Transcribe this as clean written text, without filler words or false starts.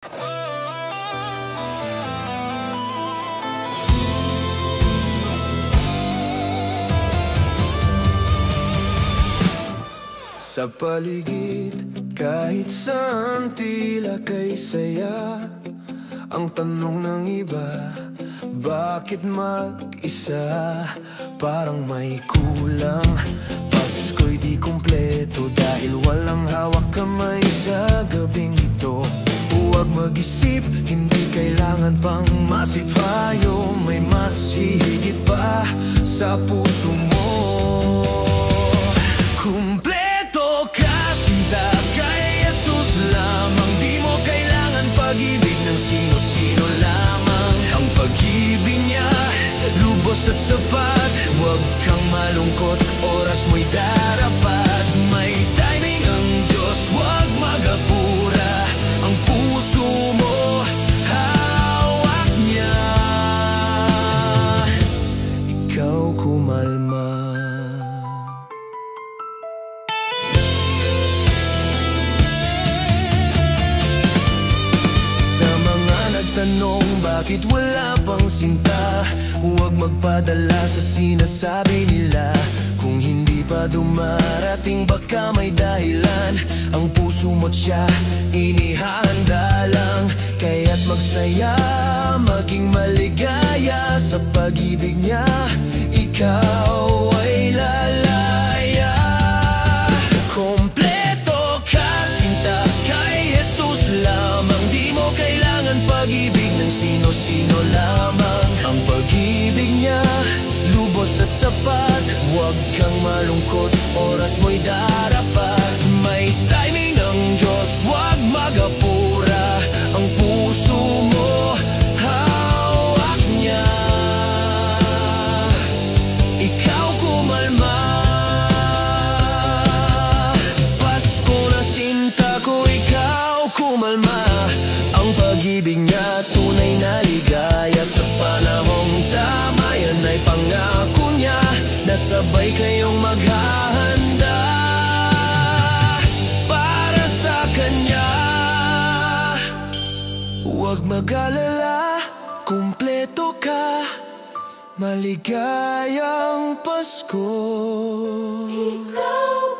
Sa paligid, kahit saan tila kay saya. Ang tanong ng iba, bakit mag-isa? Parang may kulang, Pasko'y di kumpleto dahil walang hawak kamay sa gabing ito. Huwag mag-isip, hindi kailangan pang masipayo. May mas hihigit pa sa puso mo. Kumpleto ka, sinta kay Jesus lamang. Di mo kailangan pag-ibig ng sino-sino lamang. Ang pag-ibig niya, lubos at sapat. Huwag kang malungkot, oras mo'y darapat. May timing ang Diyos, huwag mag-apura. Ang puso mo, hawak niya. Ikaw kumalma. Tanong bakit wala pang sinta, huwag magpadala sa sinasabi nila. Kung hindi pa dumarating baka may dahilan. Ang puso mo't siya inihahanda lang. Kaya't magsaya, maging maligaya sa pag-ibig niya. Ikaw ay lalaya. Kompleto ka, sinta kay Jesus lamang. Di mo kailangan pag-ibig ng sino-sino lamang. Ang pag-ibig niya, lubos at sapat. Huwag kang malungkot, oras mo'y darapat. May timing ng Diyos, huwag mag-apura. Ang puso mo, hawak niya. Ikaw kumalma. Pasko na sinta ko, ikaw kumalma. Ang pag-ibig niya, tunay na ligaya. Sa panahong tama, yan ay pangako niya. Nasabay kayong maghahanda para sa Kanya. Huwag mag-alala, kumpleto ka. Maligayang Pasko. Ikaw